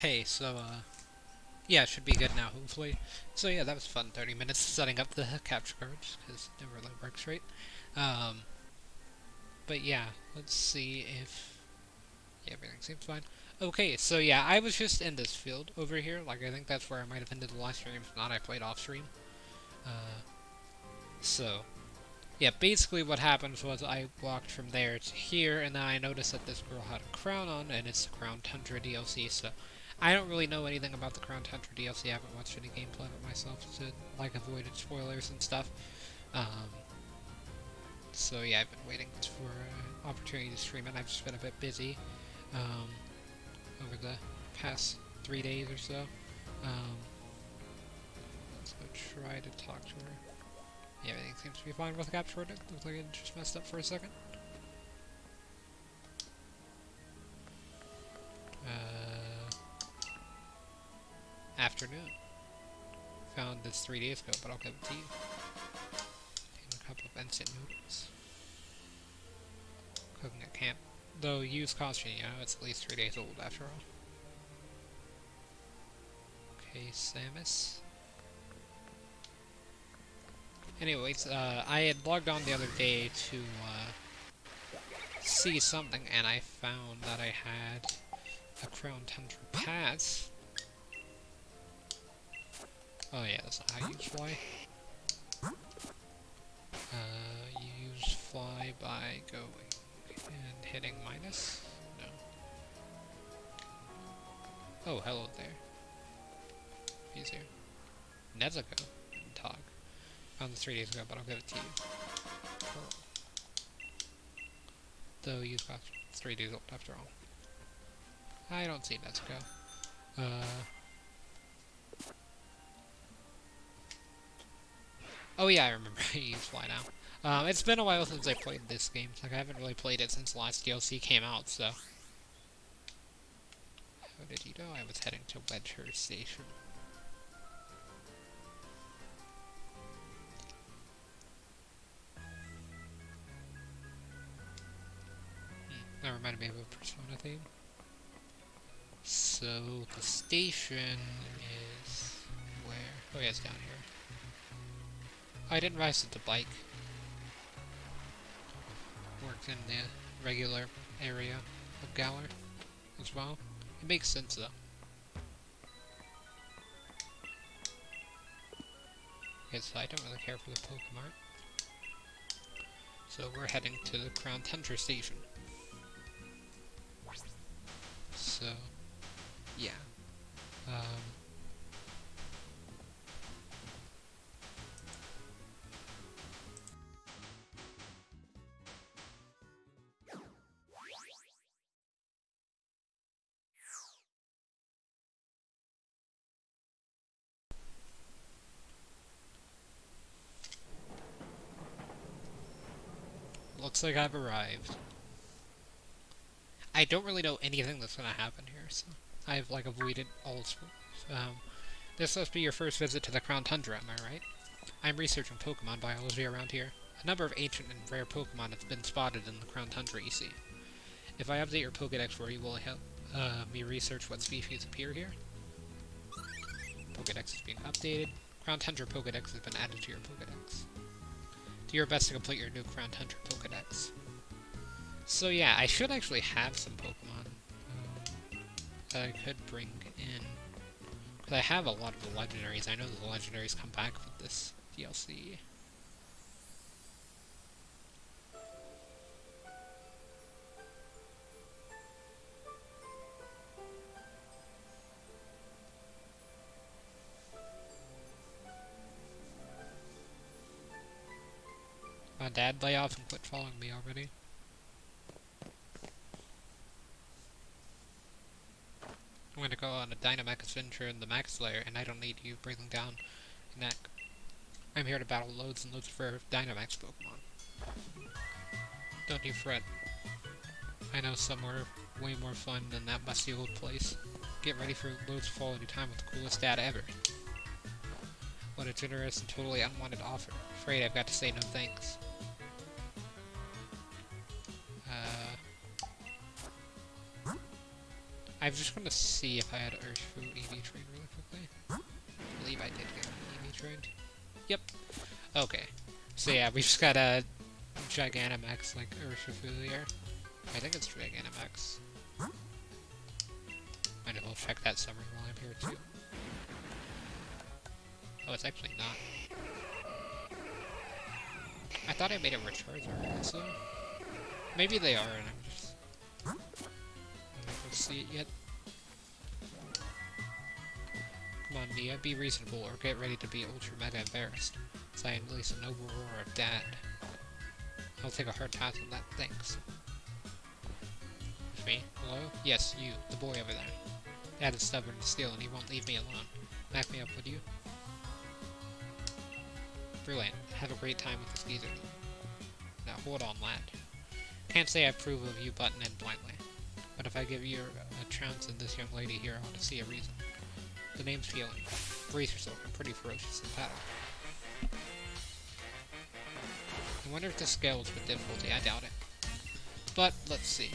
Hey, yeah, it should be good now, hopefully. So yeah, that was fun, 30 minutes setting up the capture cards, because it never really works right. Um, but yeah, let's see if... Yeah, everything seems fine. Okay, so yeah, I was just in this field over here, like I think that's where I might have ended the last stream, if not I played off stream. Uh, so, yeah, basically what happened was I walked from there to here, and then I noticed that this girl had a crown on, and it's the Crown Tundra DLC, so I don't really know anything about the Crown Tundra DLC. I haven't watched any gameplay of it myself to, like, avoid spoilers and stuff. Um, so yeah, I've been waiting for an opportunity to stream it. I've just been a bit busy um, over the past 3 days or so. Um, so try to talk to her. Yeah, everything seems to be fine with the capture. It looks like it just messed up for a second. Uh, Afternoon. Found this 3 days ago, but I'll give it to you. And a couple of instant noodles. Cooking at camp. Though used costume, you know, it's at least 3 days old after all. Okay, Samus. Anyways, I had logged on the other day to see something, and I found that I had a Crown Tundra pass. Oh yeah, that's not how you use fly. You use fly by going and hitting minus? No. Oh, hello there. He's here. Nezuko and Tog. Found this 3 days ago, but I'll give it to you. Pearl. Though use cost 3 days old after all. I don't see Nezuko. Oh yeah, I remember I use fly now. It's been a while since I played this game. Like I haven't really played it since the last DLC came out, so. How did you know I was heading to Wedgehurst Station? That reminded me of a Persona theme. So the station is where? Oh yeah, it's down here. I didn't realize that the bike worked in the regular area of Galar as well. It makes sense though. Okay, so I don't really care for the Pokemon. So we're heading to the Crown Tundra Station. So, yeah. Um, Looks like I've arrived. I don't really know anything that's gonna happen here, so I've like avoided all spoilers. This must be your first visit to the Crown Tundra, am I right? I'm researching Pokemon biology around here. A number of ancient and rare Pokemon have been spotted in the Crown Tundra, you see. If I update your Pokedex for you, will it help me research what species appear here? Pokedex is being updated. Crown Tundra Pokedex has been added to your Pokedex. Do your best to complete your new Crown Tundra Pokedex. So yeah, I should actually have some Pokemon that I could bring in. Because I have a lot of the legendaries. I know the legendaries come back with this DLC. My dad lay off and quit following me already. I'm gonna go on a Dynamax adventure in the Max Lair, and I don't need you bringing down Neck. I'm here to battle loads and loads of rare Dynamax Pokemon. Don't you fret. I know somewhere way more fun than that musty old place. Get ready for loads of fall anytime with the coolest data ever. What a generous and totally unwanted offer. Afraid I've got to say no thanks. I'm just gonna see if I had Urshifu EV trained really quickly. I believe I did get EV trained. Yep. Okay. So yeah, we just got a Gigantamax like Urshifu here. I think it's Gigantamax. Might as well check that summary while I'm here too. Oh, it's actually not. I thought I made it Recharger, so maybe they are, and I'm just not able to see it yet. Come on, Nia, be reasonable or get ready to be ultra mega embarrassed. As I unleash a noble roar of dad. I'll take a hard pass on that, thanks. It's me? Hello? Yes, you, the boy over there. Dad is stubborn and still, and he won't leave me alone. Back me up, would you? Brilliant. Have a great time with this geezer. Now hold on, lad. Can't say I approve of you butting in blindly. But if I give you a chance in this young lady here, I want to see a reason. The name's Feeling. Brace yourself, I'm pretty ferocious in battle. I wonder if this scales with difficulty, I doubt it. But, let's see.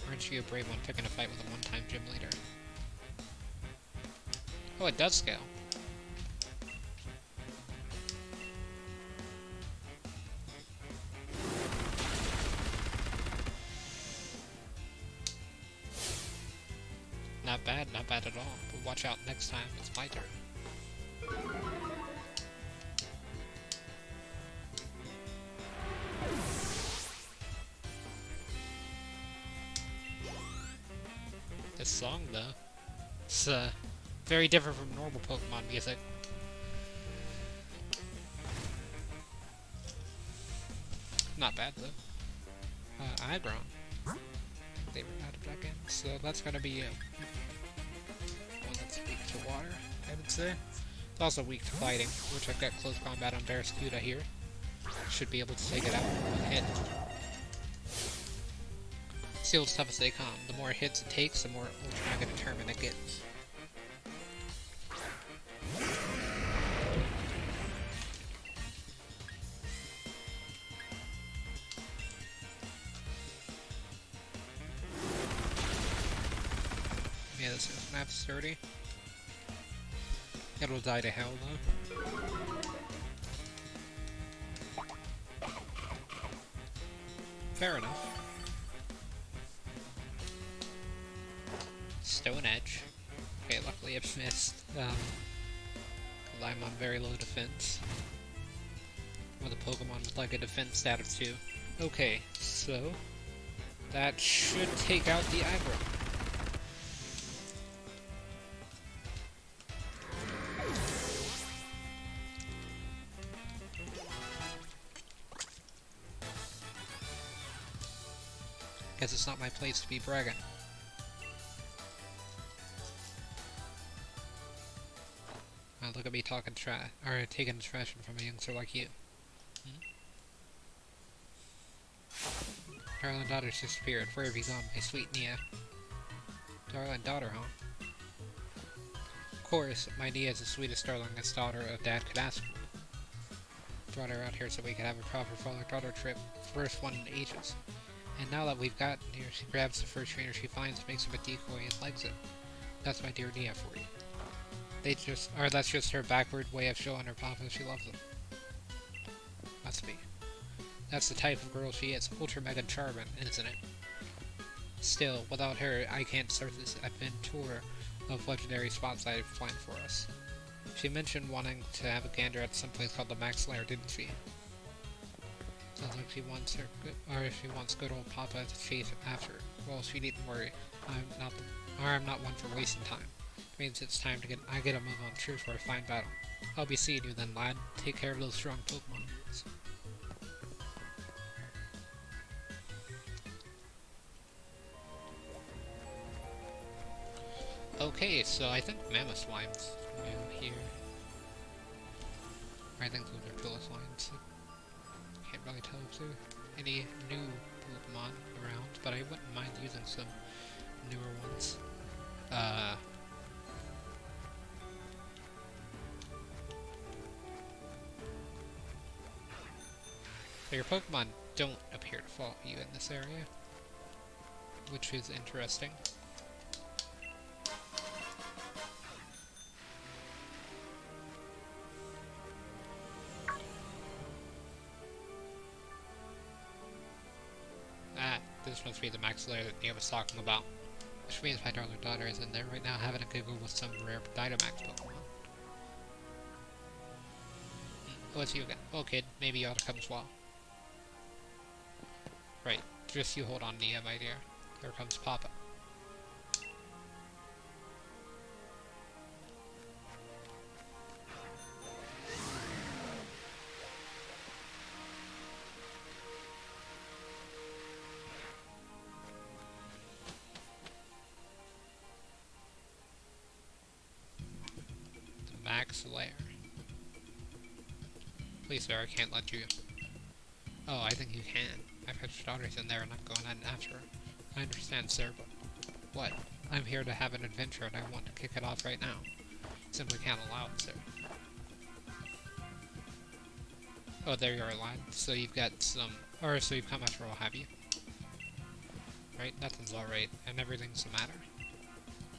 Aren't you a brave one picking a fight with a one-time gym leader? Oh, it does scale. Not bad at all. But watch out, next time it's my turn. This song, though, it's very different from normal Pokemon music. Not bad, though. Eyebrow. They were out of that game, so that's gonna be one that's weak to water, I would say. It's also weak to fighting, which I've got close combat on Barraskewda here. Should be able to take it out with one hit. Still as tough as they come. The more hits it takes, the more ultra mega determined it gets. Yeah, this is map sturdy. It'll die to hell though. Fair enough. Stone Edge. Okay, luckily it missed. Cause I'm on very low defense. With a Pokemon with like a defense stat of 2. Okay, so that should take out the aggro. Guess it's not my place to be bragging. Look at me talking trash, or taking trash from a youngster like you. Darling daughter's disappeared. Where have you gone, my sweet Nia? Darling daughter, huh? Of course, my Nia is the sweetest, darlingest daughter a dad could ask for. Brought her out here so we could have a proper father-daughter trip. First one in ages. And now that we've gotten here, she grabs the first trainer she finds, makes him a decoy, and legs it. That's my dear Nia for you. That's just her backward way of showing her papa she loves him. Must be. That's the type of girl she is. Ultra mega charming, isn't it? Still, without her, I can't start this adventure of legendary spots I've planned for us. She mentioned wanting to have a gander at some place called the Max Lair, didn't she? Sounds like she wants she wants good old Papa to chase after. Well, she needn't worry. I'm not one for wasting time. Means it's time to I get a move on true for a fine battle. I'll be seeing you then, lad. Take care of those strong Pokemon. Okay, so I think Mamoswine's new here. I think those are Piloswines. Can't really tell if there are any new Pokemon around, but I wouldn't mind using some newer ones. So your Pokemon don't appear to follow you in this area, which is interesting. Ah, this must be the max layer that Nia was talking about. Which means my darling daughter is in there right now having a giggle with some rare Dynamax Pokemon. Oh, it's you again. Oh, kid, maybe you ought to come as well. Right, just you hold on, Nia, my dear. Here comes Papa. The max layer. Please, sir, I can't let you. Oh, I think you can. I've had your daughters in there and I'm going in after her. I understand, sir, but what? I'm here to have an adventure and I want to kick it off right now. Simply can't allow it, sir. Oh, there you are, lad. So you've got some... Or, so you've come after all, have you? Right? Nothing's alright, and everything's the matter.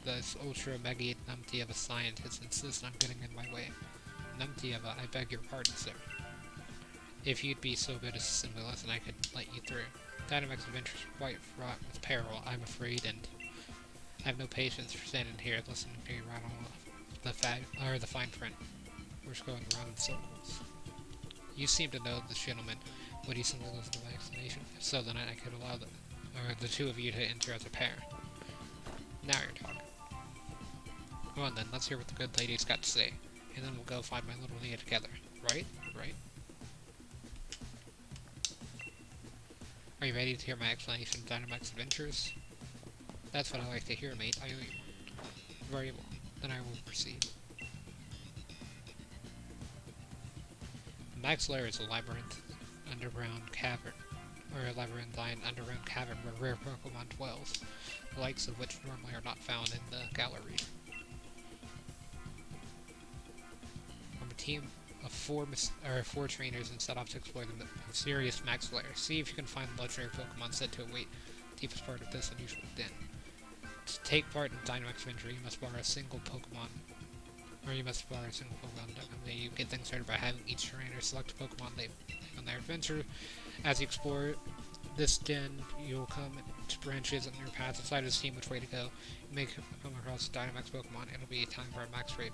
This ultra-mega numpty of a scientist insists on getting in my way. Numpty of a... I beg your pardon, sir. If you'd be so good as to simply listen, I could let you through. Dynamax adventure's quite fraught with peril, I'm afraid, and I have no patience for standing here listening to you rattle off the fine print. We're just going around in circles. You seem to know this gentleman. Would he simply listen to my explanation? If so, then I could allow the two of you to enter as a pair. Now you're talking. Go on then, let's hear what the good lady's got to say, and then we'll go find my little Nia together. Right? Right? Are you ready to hear my explanation of Dynamax Adventures? That's what I like to hear, mate. I owe you one. Very well. Then I will proceed. The max layer is a labyrinth underground cavern, or a labyrinthine underground cavern where rare Pokemon dwells, the likes of which normally are not found in the gallery. I'm a team of four trainers and set off to explore the mysterious max layer. See if you can find the legendary Pokemon said to await the deepest part of this unusual den. To take part in Dynamax Adventure, you must borrow a single Pokemon. You get things started by having each trainer select a Pokemon they on their adventure. As you explore this den, you'll come to branches on your path to decide as team which way to go. You may come across a Dynamax Pokemon. It'll be time for a max raid.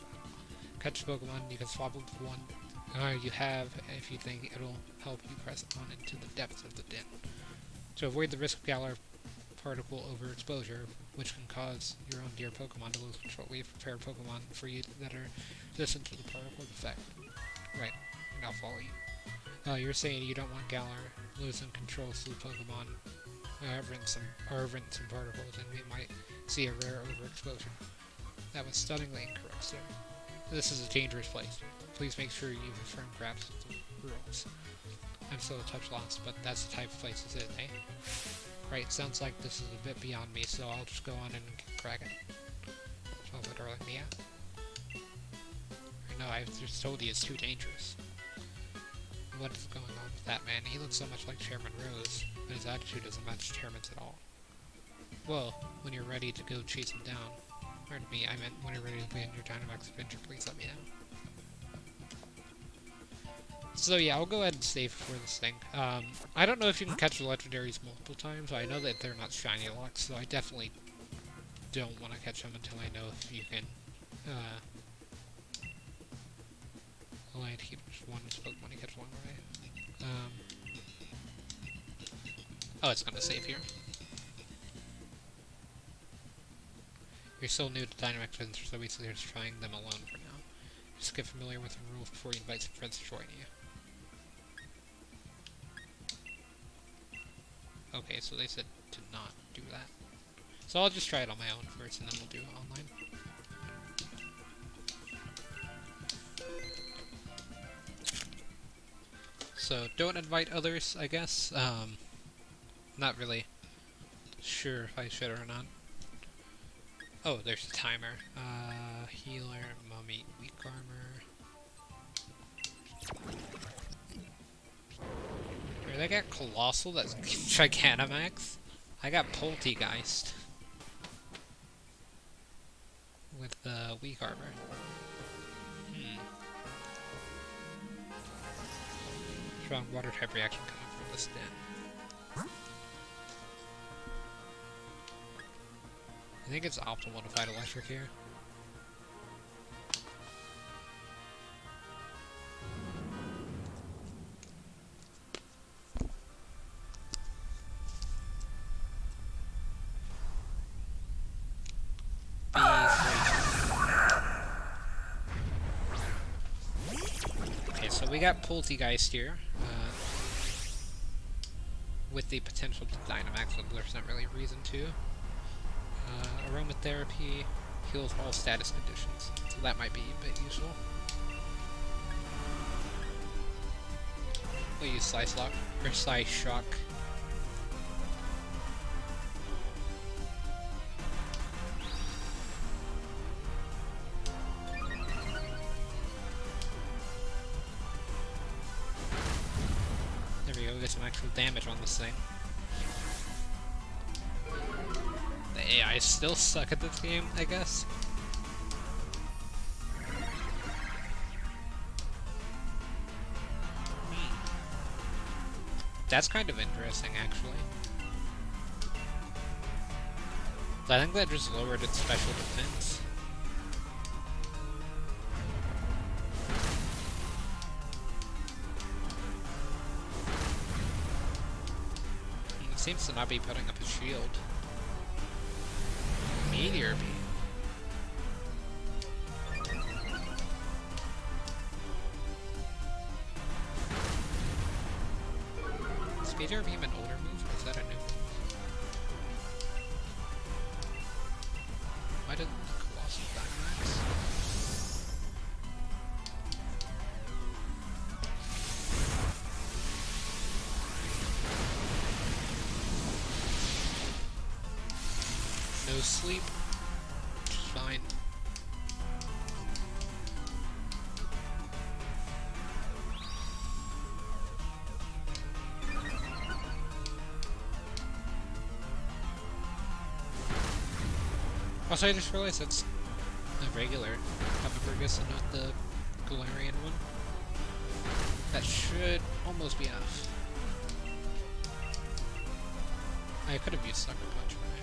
Catch Pokemon, you can swap with one you have if you think it'll help you press on into the depths of the den. To avoid the risk of Galar particle overexposure, which can cause your own dear Pokemon to lose control, we've prepared Pokemon for you that are resistant to the particle effect. Right, I'll follow you. You're saying you don't want Galar losing control through Pokemon some particles, and we might see a rare overexposure. That was stunningly incorrect, sir. This is a dangerous place. Please make sure you have a firm grasp of the rules. I'm still a touch lost, but that's the type of place this is, eh? Right, sounds like this is a bit beyond me, so I'll just go on and crack it. Oh, my darling Mia. No, I just told you it's too dangerous. What's going on with that man? He looks so much like Chairman Rose, but his attitude doesn't match Chairman's at all. Well, when you're ready to go chase him down, pardon me, I meant when you're ready to begin your Dynamax adventure, please let me know. So yeah, I'll go ahead and save for this thing. I don't know if you can catch the legendaries multiple times. I know that they're not shiny locks, so I definitely don't want to catch them until I know if you can, only to keep just one Pokemon to catch one, right? Oh, it's gonna save here. You're still new to Dynamax Adventure, so basically you're just trying them alone for now. Just get familiar with the rules before you invite some friends to join you. Okay, so they said to not do that. So I'll just try it on my own first, and then we'll do it online. So, don't invite others, I guess. Not really sure if I should or not. Oh, there's the timer. Healer, Mummy, Weak Armor. Did I get Colossal? That's Gigantamax? I got Poltegeist. With weak armor. Strong water type reaction coming from this den. I think it's optimal to fight electric here. Okay, so we got Poltegeist here. With the potential to Dynamax, but there's not really a reason to. Aromatherapy heals all status conditions, so that might be a bit useful. We'll use Slice Lock, or Slice Shock. There we go, get some actual damage on this thing. The AI still suck at this game, I guess. That's kind of interesting, actually. I think that just lowered its special defense. It seems to not be putting up a shield. Meteor Beam. Is Meteor Beam an older move, or is that a new move? Why didn't the Colossal Dynamax? No sleep, which is fine. Also, I just realized that's a regular Hummingbird and not the Galarian one. That should almost be enough. I could have used Sucker Punch for there.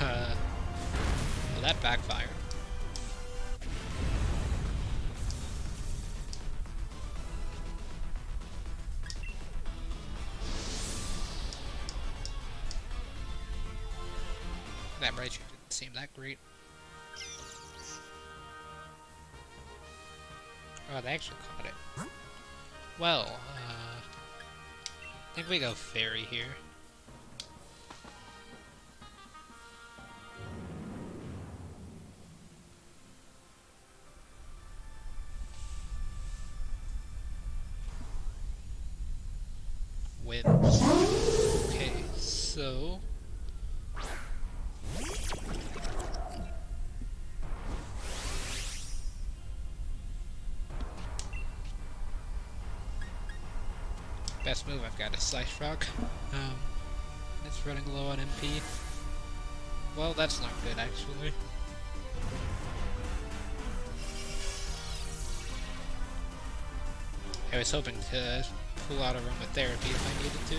Well, that backfired. That Raichu didn't seem that great. Oh, they actually caught it. Well, I think we go Fairy here. Wins. Okay, so... Best move I've got is Slice Rock. It's running low on MP. Well, that's not good, actually. I was hoping to pull out Aromatherapy if I needed to.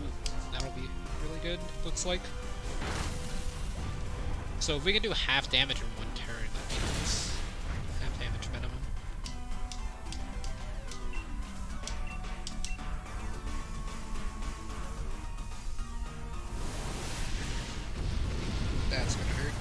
Ooh, that'll be really good, looks like. So if we can do half damage in one turn, that'd be nice. Half damage minimum. That's gonna hurt.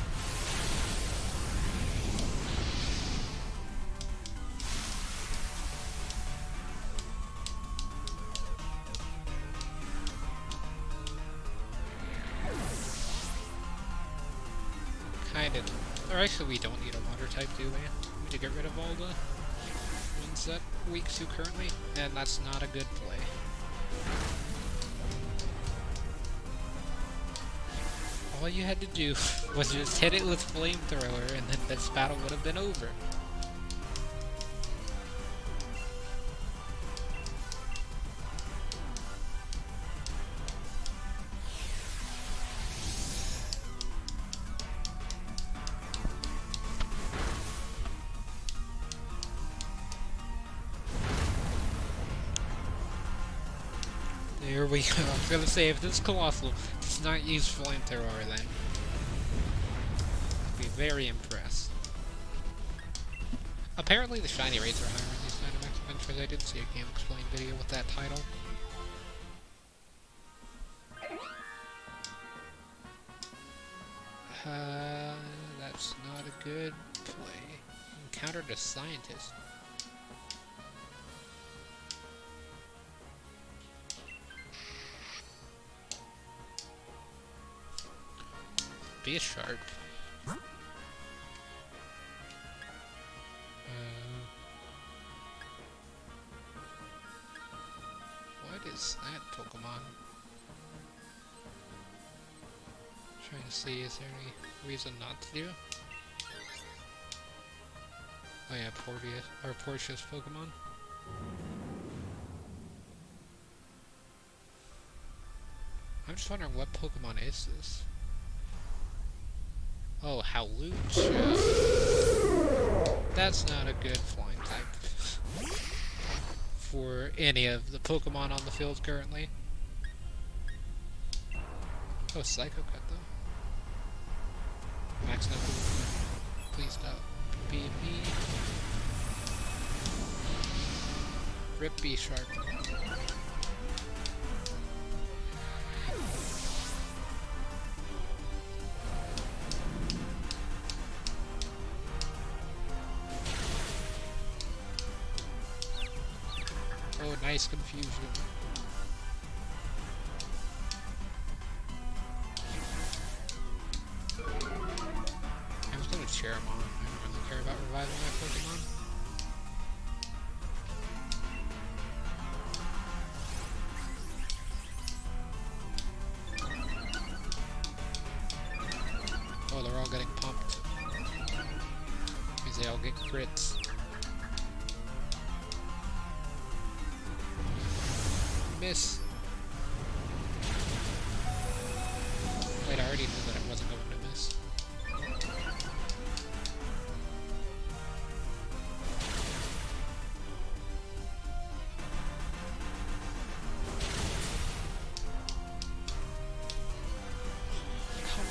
Kind of. Or actually, we don't need a water type, do we? We need to get rid of all the ones that we're weak to currently, and that's not a good play. All you had to do was just hit it with Flamethrower, and then this battle would have been over. Here we go. I was gonna say, if this Colossal does not use Flamethrower, then I'd be very impressed. Apparently the shiny rates are higher in these Dynamax adventures. I did see a game explain video with that title. That's not a good play. Encountered a scientist. Be sharp. What is that Pokemon? Trying to see, is there any reason not to do? Oh yeah, Portia's Pokemon. I'm just wondering what Pokemon is this? Oh, Howlucha. That's not a good flying type for any of the Pokemon on the field currently. Oh, Psycho Cut though. Max no move. Please stop. Be me. Rip B Sharp. Oh, nice confusion. I'm just gonna cheer him on. I don't really care about reviving my Pokemon. Oh, they're all getting pumped. Because they all get crits. Miss. Wait, I already knew that it wasn't going to miss.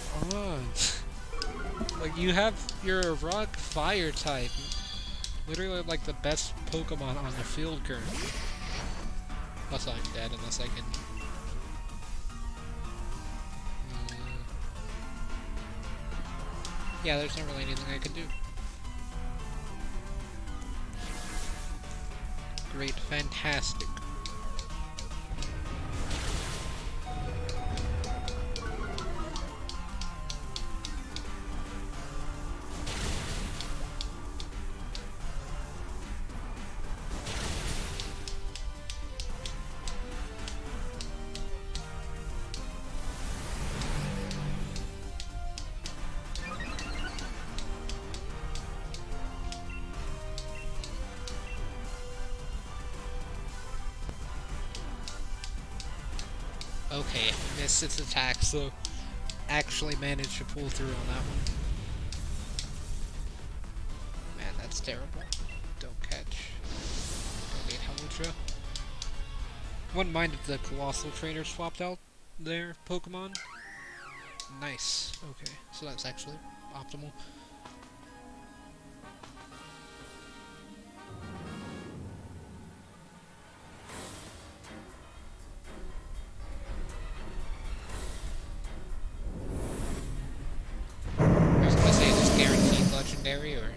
Come on. Like, you have your rock fire type. Literally like the best Pokemon on the field currently. Plus I'm dead unless I can... yeah, there's not really anything I can do. Great, fantastic. Okay, missed its attack, so actually managed to pull through on that one. Man, that's terrible. Don't catch. Don't need Howlucha. Wouldn't mind if the Colossal Trainer swapped out their Pokemon. Nice. Okay, so that's actually optimal. Legendary, or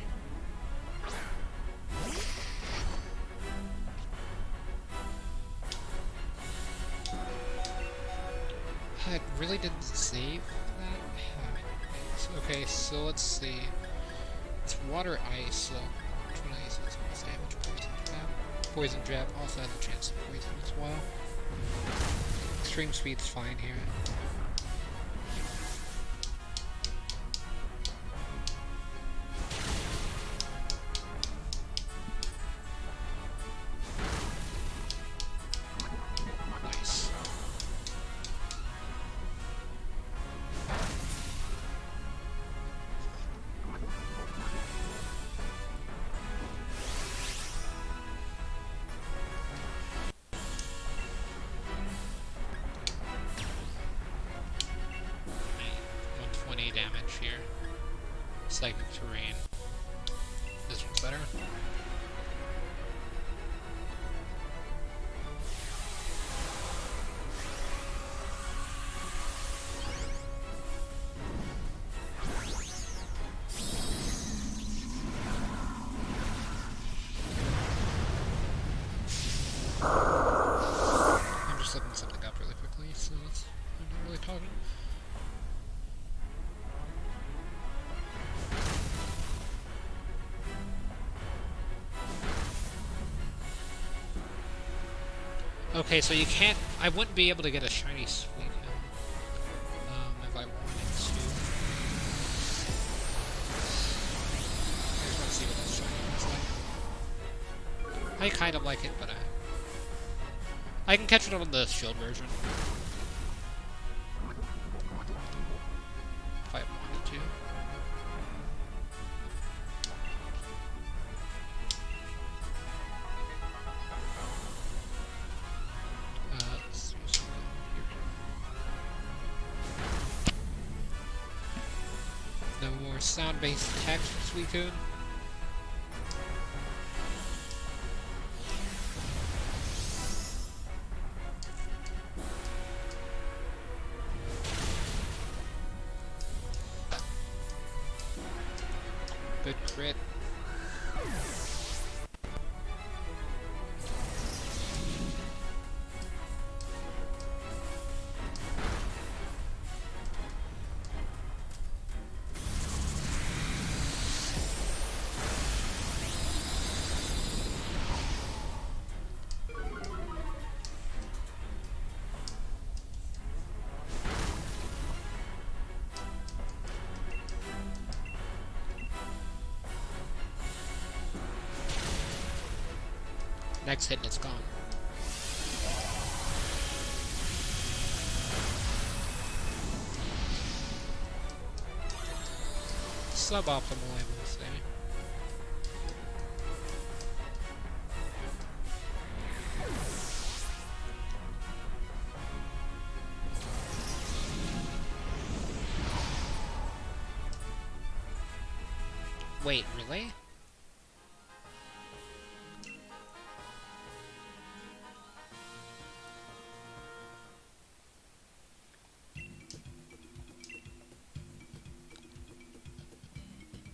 I really didn't save that. Okay, so let's see. It's water ice, so which one of these is most damage? Poison jab. Poison jab also has a chance to poison as well. Extreme speed's fine here. change here. Psychic terrain. This one's better. I'm just looking something up really quickly, so I'm not really talking. Okay, so you can't. I wouldn't be able to get a shiny Suicune if I wanted to. I just want to see what this shiny looks like. I kind of like it, but I can catch it on the shield version. If I wanted to. No more sound-based attacks for Suicune. Good crit. Next hit and it's gone. Suboptimal, I will say. Wait, really?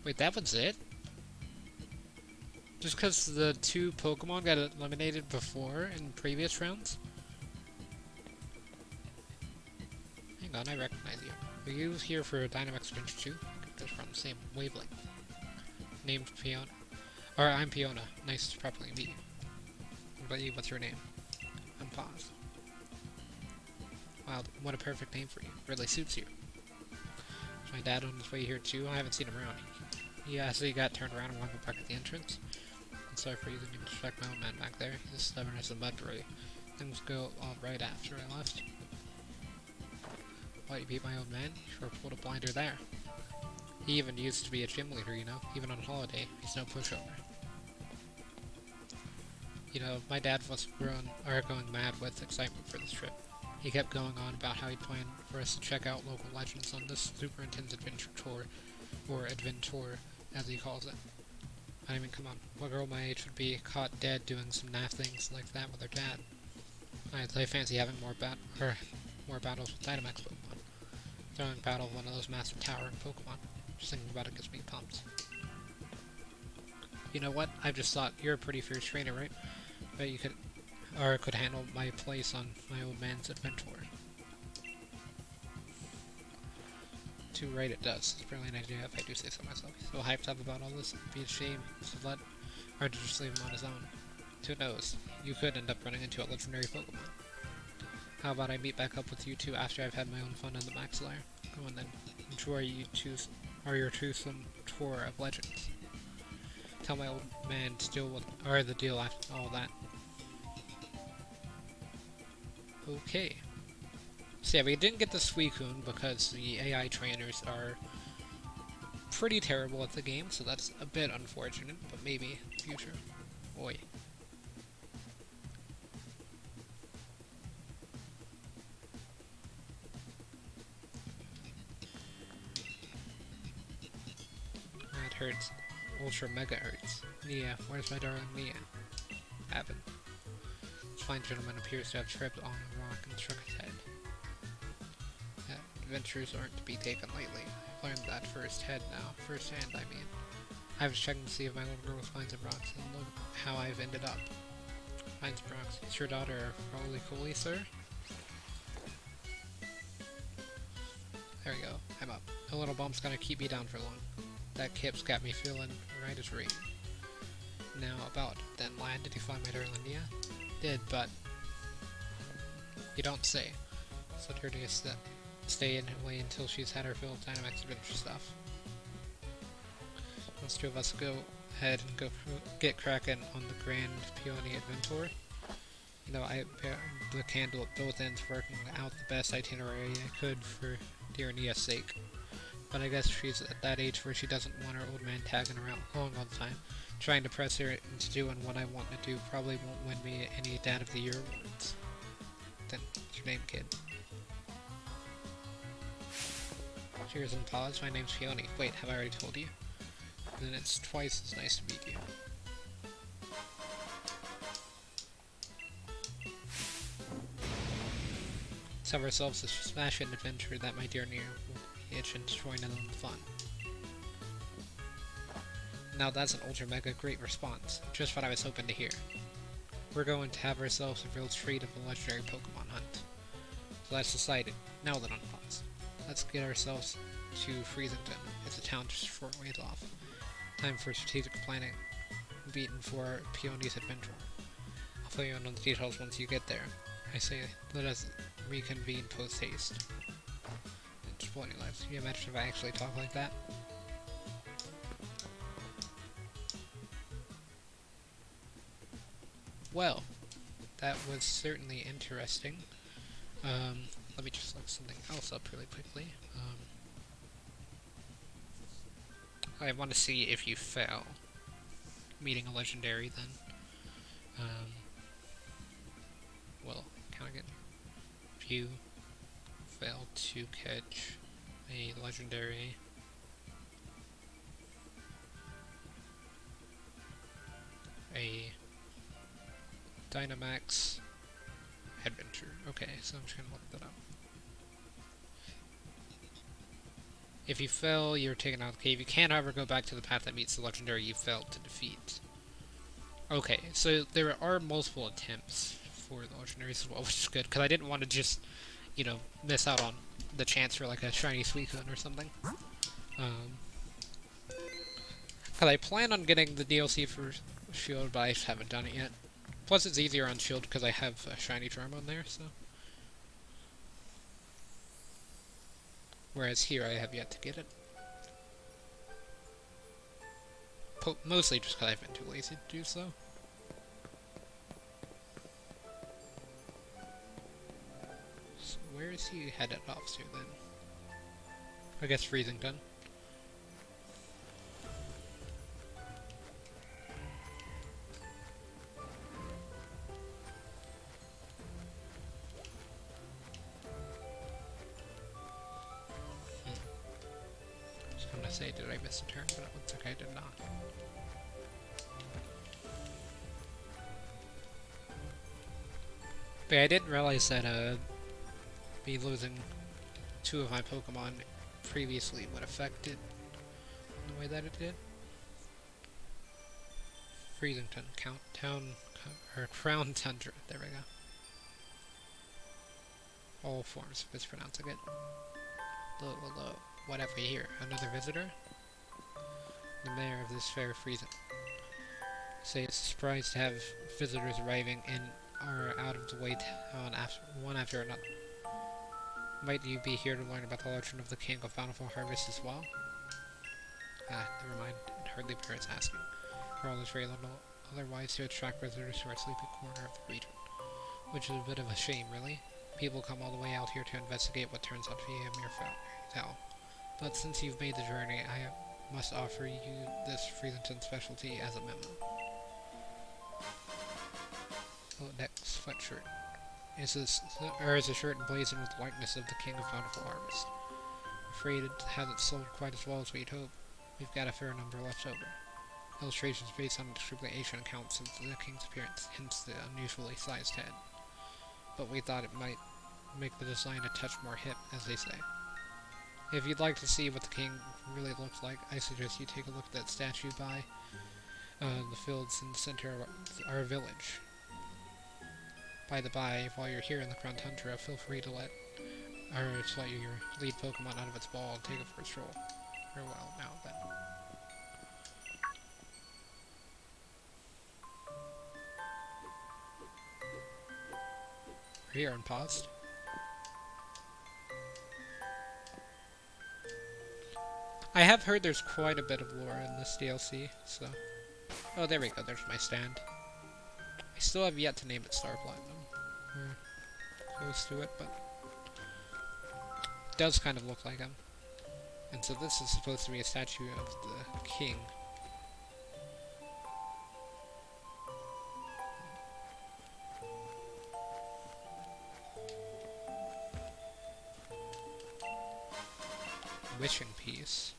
Wait, that was it? Just because the two Pokemon got eliminated before in previous rounds? Hang on, I recognize you. Are you here for Dynamax Adventure 2? Because we're on the same wavelength. Named Fiona. Or I'm Fiona. Nice to properly meet you. What about you? What's your name? I'm Paz. Wow, what a perfect name for you. Really suits you. Is my dad on his way here too? I haven't seen him around. Yeah, so he got turned around and wandered back at the entrance. I'm sorry for using him to distract my old man back there. He's stubborn as a mud really. Things go all right after I left. Why, you beat my old man? You sure pulled a blinder there. He even used to be a gym leader, you know? Even on holiday, he's no pushover. You know, my dad was going mad with excitement for this trip. He kept going on about how he planned for us to check out local legends on this super intense adventure tour, or adventure, as he calls it. I mean, come on, what girl my age would be caught dead doing some naff things like that with her dad? I fancy having more battles with Dynamax Pokemon. Throwing battle one of those massive towering Pokemon. Just thinking about it gets me pumped. You know what? I've just thought you're a pretty fierce trainer, right? Bet you could handle my place on my old man's adventure. Too right it does. It's a brilliant idea if I do say so myself. He's so hyped up about all this, it'd be a shame to just leave him on his own. Who knows? You could end up running into a legendary Pokemon. How about I meet back up with you two after I've had my own fun in the Max Lair? Go on then. Enjoy your twosome tour of legends. Tell my old man to deal with the deal after all that. Okay. So yeah, we didn't get the Suicune because the AI trainers are pretty terrible at the game, so that's a bit unfortunate, but maybe future. Oi. hertz, ultra megahertz. Nia, where's my darling Nia? Happen. This fine gentleman appears to have tripped on a rock and struck his head. Adventures aren't to be taken lightly. I've learned that firsthand now. Firsthand, I mean. I was checking to see if my little girl finds rocks, and look how I've ended up. Finds rocks. Is your daughter Roly Coly, sir? There we go. I'm up. A little bump's gonna keep me down for long. That kip's got me feeling right as rain. Now, about then, lad, did you find my darling Nia? Did, but... You don't say. So her to stay in and wait until she's had her fill of Dynamax adventure stuff. Let's two of us go ahead and go get cracking on the Grand Peony Adventure. You know, I blew a candle at both ends, working out the best itinerary I could for dear Nia's sake. But I guess she's at that age where she doesn't want her old man tagging around along all the time. Trying to press her into doing what I want to do probably won't win me any Dad of the Year awards. Then, what's your name, kid? Cheers and pause. My name's Peony. Wait, have I already told you? Then it's twice as nice to meet you. Let's have ourselves a smash-in adventure that my dear Nia will be itching to join in on the fun. Now that's an ultra mega great response. Just what I was hoping to hear. We're going to have ourselves a real treat of a legendary Pokemon hunt. So that's decided. Now then unpause. Let's get ourselves to Freezington. It's a town just a short ways off. Time for strategic planning. Beaten for Peony's adventure. I'll fill you in on the details once you get there. I say, let us reconvene post-haste. It's what you like. Can you imagine if I actually talk like that? Well, that was certainly interesting. Let me just look something else up really quickly. I want to see if you fail meeting a legendary then. Well, can I get... If you fail to catch a legendary... a Dynamax adventure. Okay, so I'm just gonna look that up. If you fail, you're taken out of the cave. You can, however, go back to the path that meets the legendary you failed to defeat. Okay, so there are multiple attempts for the legendaries as well, which is good, because I didn't want to just, you know, miss out on the chance for, like, a shiny Suicune or something. Because I plan on getting the DLC for Shield, but I just haven't done it yet. Plus, it's easier on Shield because I have a shiny charm on there, so... Whereas here, I have yet to get it. Mostly just because I've been too lazy to do so. So where is he headed off to then? I guess Freezington. Say, did I miss a turn? But it looks like I did not. But I didn't realize that me losing 2 of my Pokemon previously would affect it in the way that it did. Freezington, Crown Tundra. There we go. All forms of mispronouncing it. Low. What have we here? Another visitor? The mayor of this fair Freezing. Say it's surprised to have visitors arriving in our out-of-the-way town one after another. Might you be here to learn about the legend of the King of Bountiful Harvest as well? Ah, never mind. It hardly bears asking. For all there's very little otherwise to attract visitors to our sleepy corner of the region. Which is a bit of a shame, really. People come all the way out here to investigate what turns out to be a mere fairy tale. But since you've made the journey, I must offer you this Freezington specialty as a memo. Oh, next sweatshirt. Is a shirt emblazoned with the likeness of the King of Bountiful Harvest. Afraid it hasn't sold quite as well as we'd hoped. we've got a fair number left over. Illustrations based on extremely ancient accounts of the king's appearance, hence the unusually sized head. But we thought it might make the design a touch more hip, as they say. If you'd like to see what the king really looks like, I suggest you take a look at that statue by the fields in the center of our village. By the by, while you're here in the Crown Tundra, feel free to let your lead Pokemon out of its ball and take it for a stroll. Farewell, now then. We're here unpaused. I have heard there's quite a bit of lore in this DLC, so... Oh, there we go, there's my stand. I still have yet to name it Star Platinum. We're close to it, but... It does kind of look like him. And so this is supposed to be a statue of the king. Wishing piece.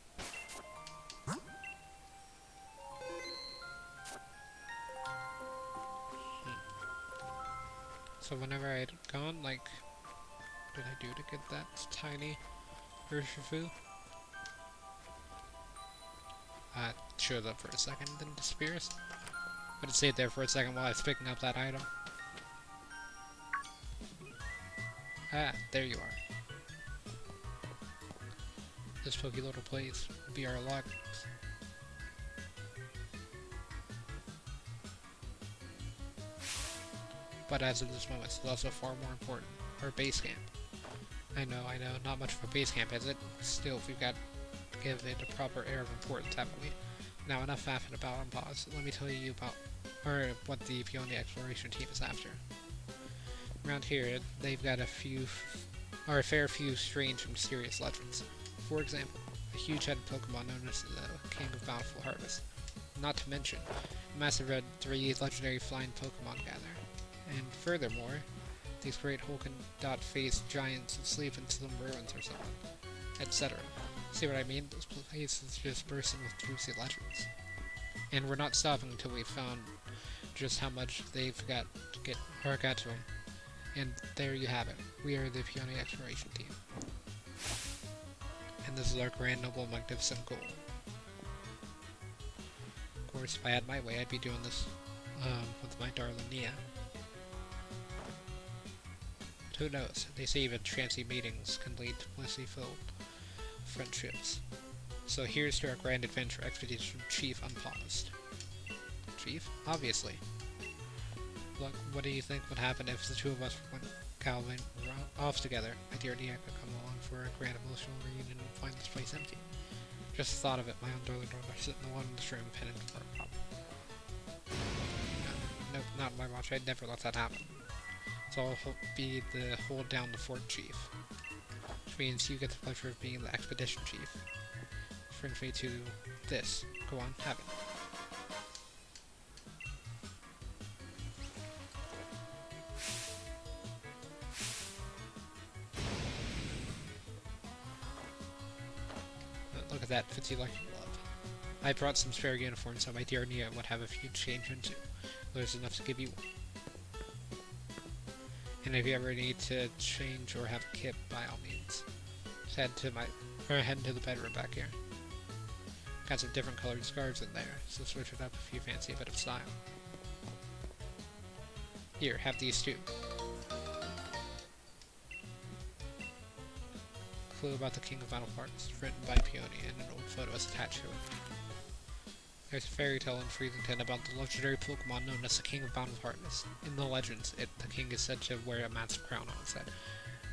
So whenever I'd gone, like, what did I do to get that tiny Urshifu? It shows up for a second, then disappears. But it stayed there for a second while I was picking up that item. Ah, there you are. This Pokéloader place will be our log. But as of this moment, it's also far more important. Our base camp. I know, not much of a base camp, is it? Still, we've got to give it a proper air of importance, haven't we? Now, enough faffing about on pause. Let me tell you about, or what the Peony Exploration team is after. Around here, they've got a fair few strange and mysterious legends. For example, a huge-headed Pokemon known as the King of Bountiful Harvest. Not to mention, a massive red 3 legendary flying Pokemon gatherer. And furthermore, these great Hulk-and-Dot-faced giants sleep in some ruins or something, etc. See what I mean? This place is just bursting with juicy legends. And we're not stopping until we've found just how much they've got to them. And there you have it. We are the Peony Exploration team. And this is our grand, noble, magnificent goal. Of course, if I had my way, I'd be doing this with my darling Nia. Who knows? They say even chancy meetings can lead to blissfully-filled friendships. So here's to our grand adventure expedition Chief Unpaused. Chief? Obviously. Look, what do you think would happen if the two of us went Calvin off together? My dear Nia could come along for a grand emotional reunion and find this place empty. Just the thought of it, my own darling daughter sitting alone in this room penning for a problem. No, not my watch. I'd never let that happen. So I'll be the hold down the fort chief, which means you get the pleasure of being the expedition chief. Which brings me to this. Go on, have it. Look at that, fits you like a glove. I brought some spare uniforms so my dear Nia would have a few to change into. There's enough to give you one. And if you ever need to change or have a kit, by all means, just head into the bedroom back here. Got some different colored scarves in there, so switch it up if you fancy a bit of style. Here, have these too. Clue about the King of Battle Parts, written by Peony, and an old photo is attached to it. There's a fairy tale in Freezington about the legendary Pokemon known as the King of Bountiful Harvest. In the legends, the king is said to wear a massive crown on his head,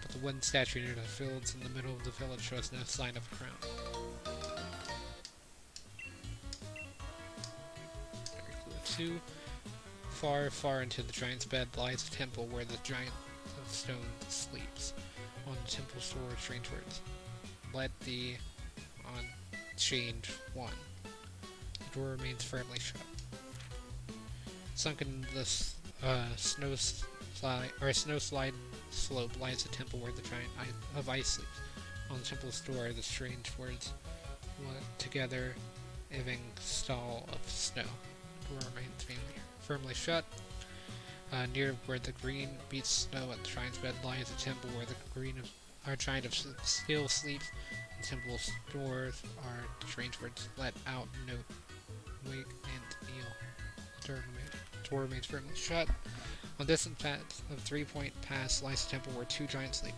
but the wooden statue near the fields in the middle of the village shows no sign of a crown. Very clue 2. Far, far into the giant's bed lies a temple where the giant of stone sleeps. On the temple's door, strange words. Let thee on change 1. The door remains firmly shut. Sunk in the snow slide slope lies a temple where the giant of ice sleeps. On the temple's door, the strange words together Iving stall of snow. Door remains firmly shut. Near where the green meets snow at the Shrine's bed lies a temple where the green are giant of still sleeps. The temple's doors are strange words. Let out, no, wake, and kneel. Door remains firmly shut. On distant path of 3-point pass lies a temple where two giants sleep.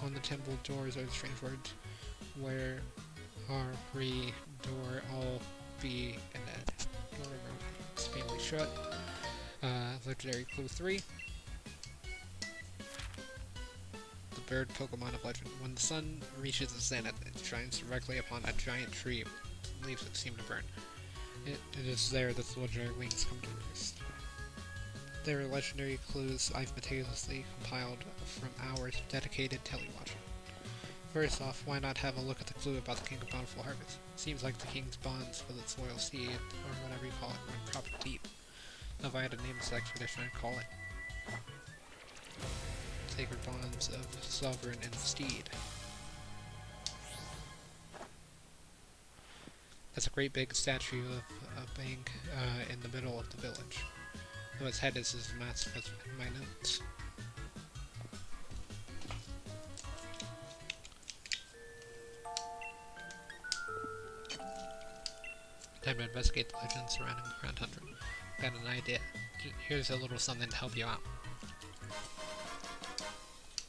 On the temple doors are the strange words. Where are we? Door all be and dead. Door remains firmly shut. Legendary Clue 3. The bird Pokemon of legend. When the sun reaches its zenith, it shines directly upon a giant tree with leaves that seem to burn. It is there that the legendary wings come to roost. There are legendary clues I've meticulously compiled from hours of dedicated telewatching. First off, why not have a look at the clue about the King of Bountiful Harvest? Seems like the King's bonds with its loyal seed, or whatever you call it, run proper deep. If I had to name this expedition, I'd call it Sacred Bonds of Sovereign and Steed. That's a great big statue of a bank in the middle of the village. Though its head is as massive as my notes. Time to investigate the legends surrounding the Crown Tundra. Got an idea. Here's a little something to help you out.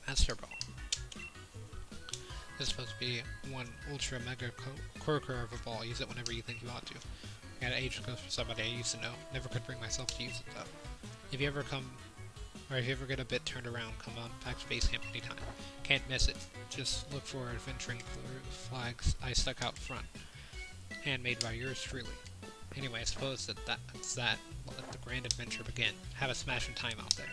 Master Ball. This is supposed to be one ultra mega corker of a ball. Use it whenever you think you ought to. I got ages ago for somebody I used to know. Never could bring myself to use it though. If you ever get a bit turned around, come on back to base camp anytime. Can't miss it. Just look for adventuring flags I stuck out front. Handmade by yours truly. Anyway, I suppose that's that. Let the grand adventure begin. Have a smashing time out there.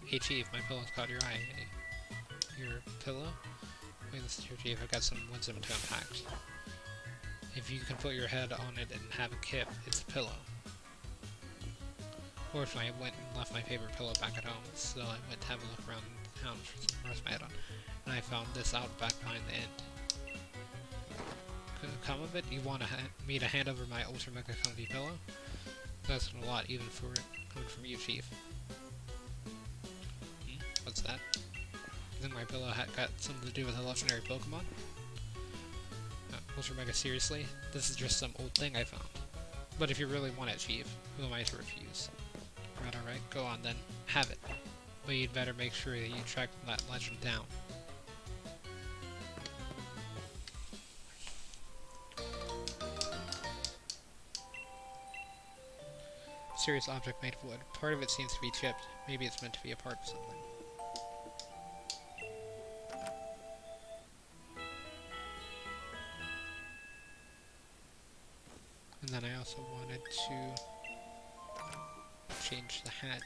Hey Chief, my pillow's caught your eye. Your pillow? Wait, listen here, Chief, I've got some wisdom to unpack. If you can put your head on it and have a kip, it's a pillow. Fortunately, I went and left my favorite pillow back at home, so I went to have a look around town for something to rest my head on, and I found this out back behind the inn. Could it come of it? You want me to hand over my ultra mega comfy pillow? That's a lot, even for coming from you, Chief. What's that? You think my pillow got something to do with a legendary Pokemon? Ultra Mega, seriously? This is just some old thing I found. But if you really want it, Chief, who am I to refuse? Alright, go on then. Have it. But you'd better make sure that you track that legend down. Serious object made of wood. Part of it seems to be chipped. Maybe it's meant to be a part of something. And then I also wanted to change the hat.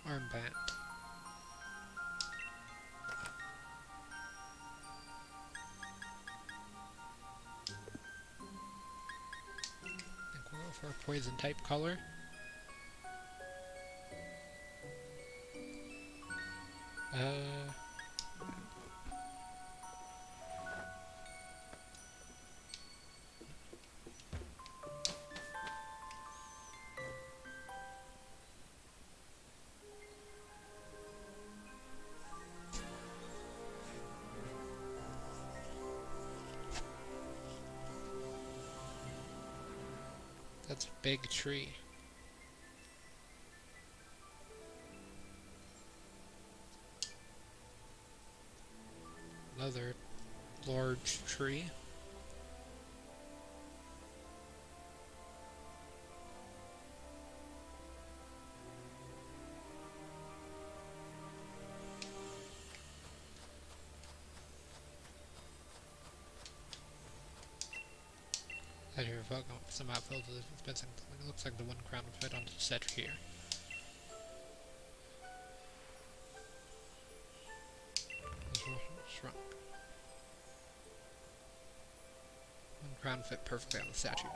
Armband. For a poison type color. That's a big tree. Another large tree. That here somehow filled with missing. It looks like the one crown was right onto the center here. crown fit perfectly on the statue.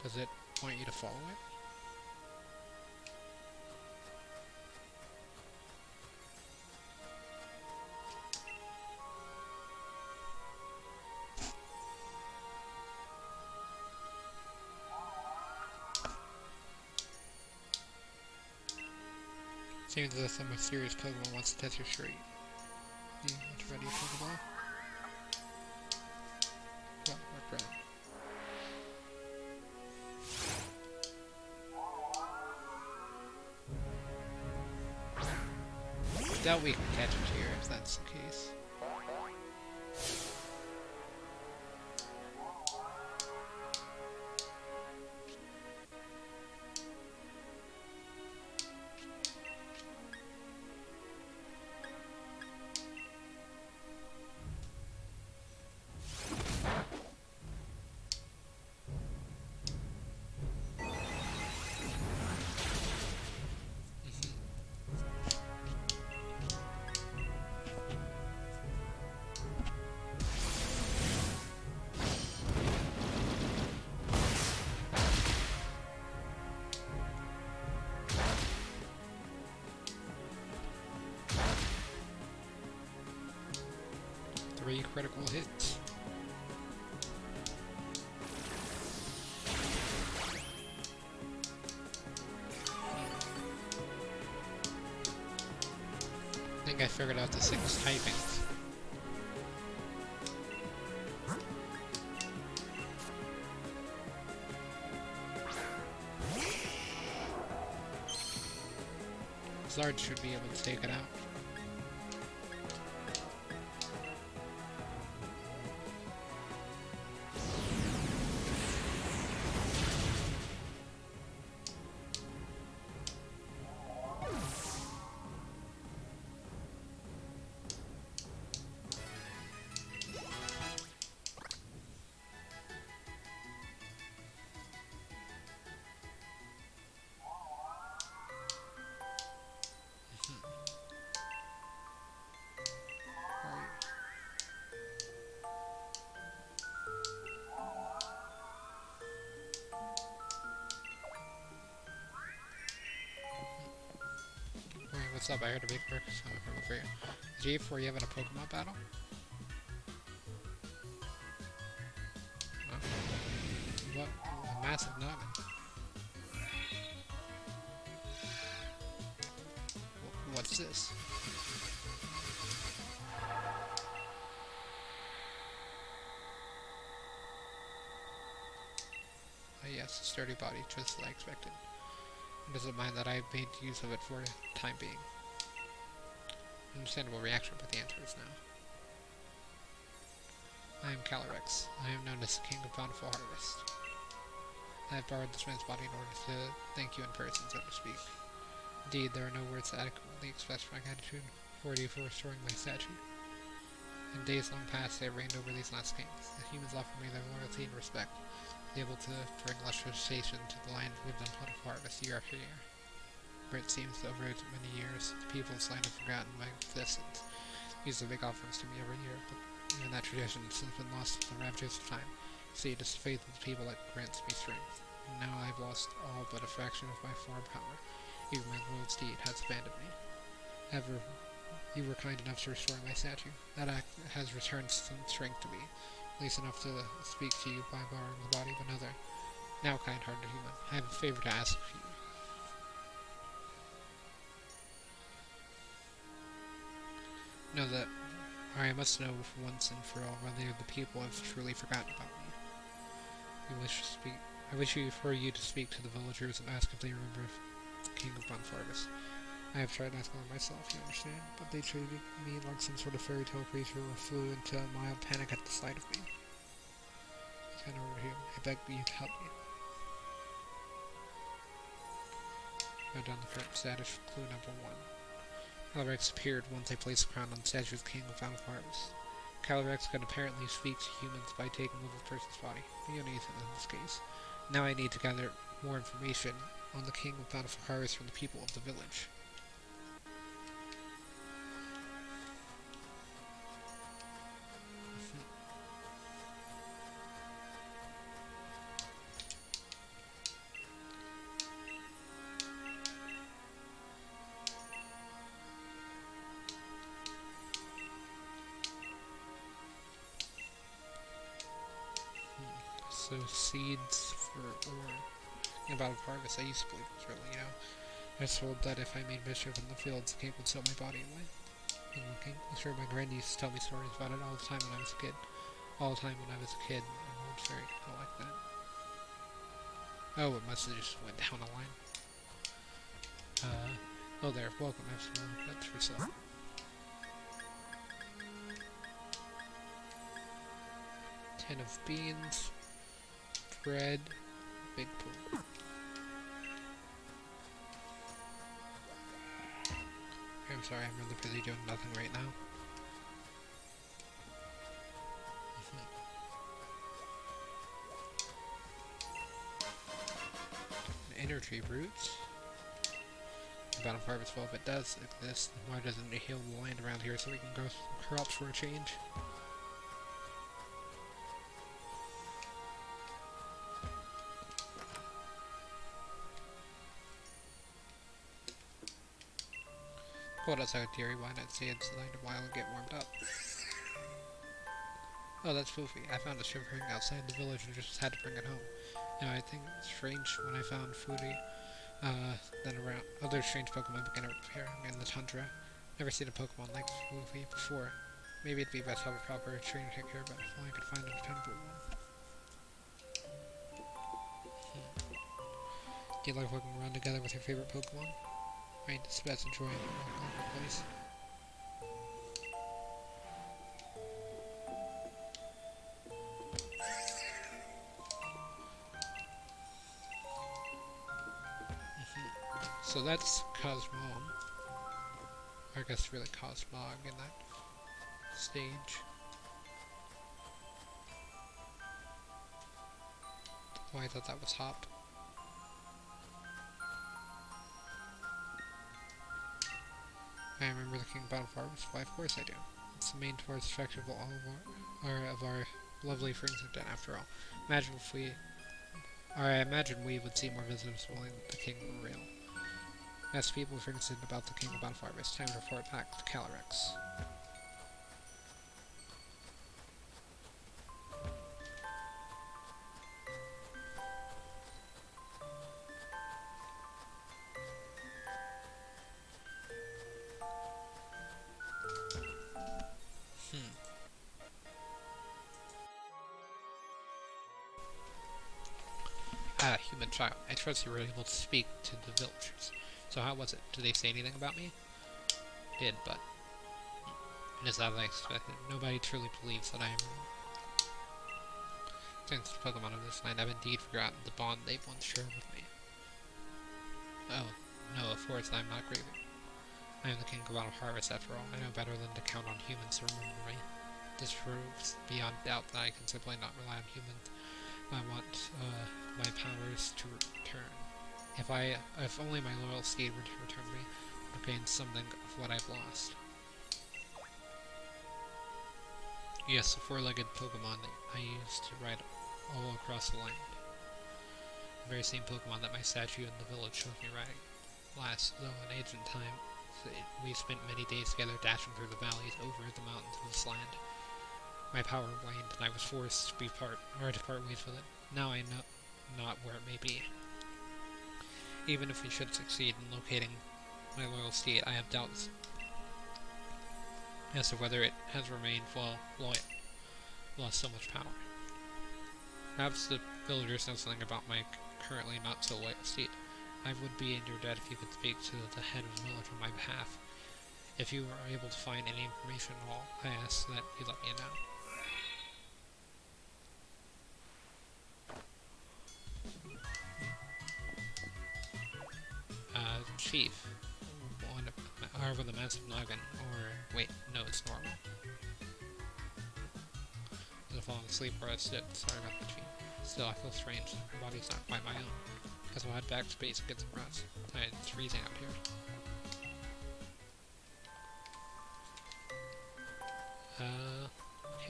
Does it want you to follow it? Seems as if some mysterious Pokemon wants to test your street. You want to ready a Pokeball? Well, work ready. Doubt we can catch it here if that's the case. Three critical hits. I think I figured out the 6 typings. Zard should be able to take it out. What's up? I heard a big purpose for you. G, were you having a Pokemon battle? Oh. What? A massive noggin. What's this? Oh yes, a sturdy body, just as I expected. It doesn't mind that I made use of it for the time being. Understandable reaction, but the answer is no. I am Calyrex. I am known as the King of Bountiful Harvest. I have borrowed this man's body in order to thank you in person, so to speak. Indeed, there are no words to adequately express my gratitude for you for restoring my statue. In days long past, they reigned over these last kings. The humans offer me their loyalty and respect, able to bring lush vegetation to the land we've done plentiful harvest year after year. For it seems that over many years, the people of this land have forgotten my existence. These are big offerings to me every year, but even that tradition has since been lost to the ravages of time. See, it is the faith of the people that grants me strength. And now I have lost all but a fraction of my former power. Even my loyal steed has abandoned me. However, you were kind enough to restore my statue. That act has returned some strength to me, at least enough to speak to you by borrowing the body of another. Now, kind-hearted human, I have a favor to ask of you. Know that, or I must know once and for all whether the people have truly forgotten about me. I wish for you to speak to the villagers and ask if they remember the King of Bountiful Harvest. I have tried asking them myself, you understand, but they treated me like some sort of fairy tale creature or flew into a mild panic at the sight of me. Kind of over here. I beg you to help me. Go down the current status, clue number 1. Calyrex appeared once I placed the crown on the statue of the King of Bountiful Harvest. Calyrex can apparently speak to humans by taking over a person's body. Beyond Ethan in this case. Now I need to gather more information on the King of Bountiful Harvest from the people of the village. So seeds for ore. About a harvest, I used to believe it was really, I was told that if I made mischief in the fields, the king would sell my body away. And looking, I'm sure my granny used to tell me stories about it all the time when I was a kid. All the time when I was a kid, and I was very cool like that. Oh, it must have just went down a line. Oh there, welcome, I have some more nuts for sale. 10 of beans, bread, big pool. I'm sorry, I'm really busy doing nothing right now. Energy roots. About a harvest, well, if it does exist, why doesn't it heal the land around here so we can grow some crops for a change? Cold outside theory, why not stay inside a while and get warmed up? Oh, that's Foofy. I found a shivering outside the village and just had to bring it home. Now, I think it's strange when I found Foodie, then around other strange Pokemon began appearing in the Tundra. Never seen a Pokemon like Foofy before. Maybe it'd be best to have a proper trainer take care of it if only I could find a dependable one. Do you like walking around together with your favorite Pokemon? I mean, it's best enjoying walking all over the place. So that's Cosmom. Or I guess really Cosmog in that stage. Oh, I thought that was Hop. I remember the King Battle Farms. Why, of course I do. It's the main tourist attraction of our lovely Frington, after all. I imagine we would see more visitors following the King were real. Ask people of Frington about the King of Battle Farms. Time to report back to Calyrex. Ah, human child. I trust you were able to speak to the villagers. So how was it? Did they say anything about me? Did, but... And as I expected, nobody truly believes that I am real. Since the Pokemon of this land have indeed forgotten the bond they've once shared with me. Oh, no, of course I am not grieving. I am the King of Battle Harvest after all. I know better than to count on humans to remember me. This proves beyond doubt that I can simply not rely on humans. I want my powers to return. If only my loyal steed were to return me, I would gain something of what I've lost. Yes, the four-legged Pokemon that I used to ride all across the land. The very same Pokemon that my statue in the village showed me riding. Last, though in ancient time, we spent many days together dashing through the valleys over the mountains of this land. My power waned, and I was forced to part ways with it. Now I know not where it may be. Even if we should succeed in locating my loyal steed, I have doubts as to whether it has remained loyal. Lost so much power. Perhaps the villagers know something about my currently not so loyal steed. I would be in your debt if you could speak to the head of the village on my behalf. If you are able to find any information at all, I ask that you let me know. Chief. One with a massive noggin, or wait, no, it's normal. falling asleep where I sit. Sorry about the dream. Still, I feel strange. My body's not quite my own. Guess I'll head back to base and get some rest. It's freezing out here.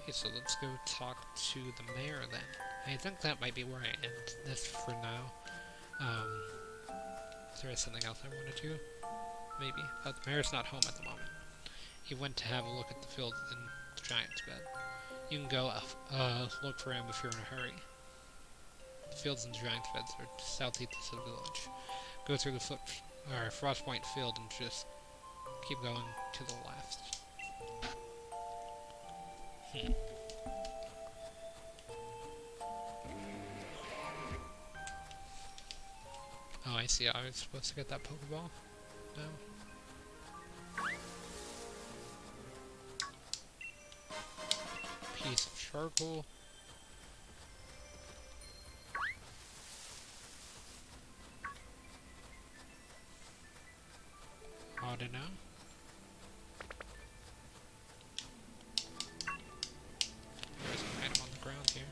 Okay, so let's go talk to the mayor then. I think that might be where I end this for now. Is there something else I want to do? Maybe. The mayor's not home at the moment. He went to have a look at the field in the giant's bed. You can go look for him if you're in a hurry. The fields in the giant's beds are southeast of the village. Go through the Frostpoint field and just keep going to the left. Oh, I see. I was supposed to get that Pokeball? No? Piece of charcoal. I don't know. There's an item on the ground here.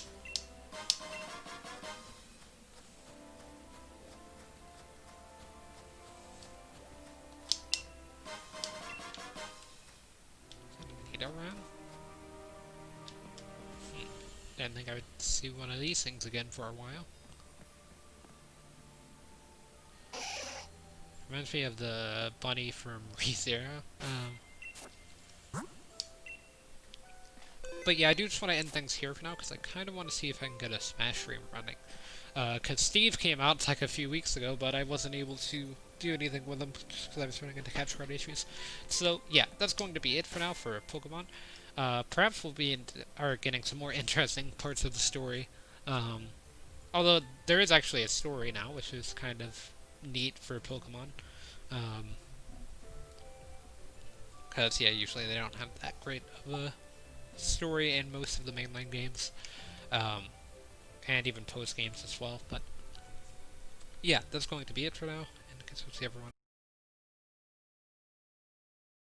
Around? Didn't think I would see one of these things again for a while. Reminds me of the bunny from ReZero. But yeah, I do just want to end things here for now, because I kind of want to see if I can get a Smash stream running. Because Steve came out like a few weeks ago, but I wasn't able to do anything with him because I was running into capture card issues. So yeah, that's going to be it for now for Pokemon. Perhaps we'll be getting some more interesting parts of the story. Although there is actually a story now, which is kind of neat for Pokemon. Because yeah, usually they don't have that great of a story in most of the mainline games. And even post games as well. But yeah, that's going to be it for now. And I guess we'll see everyone.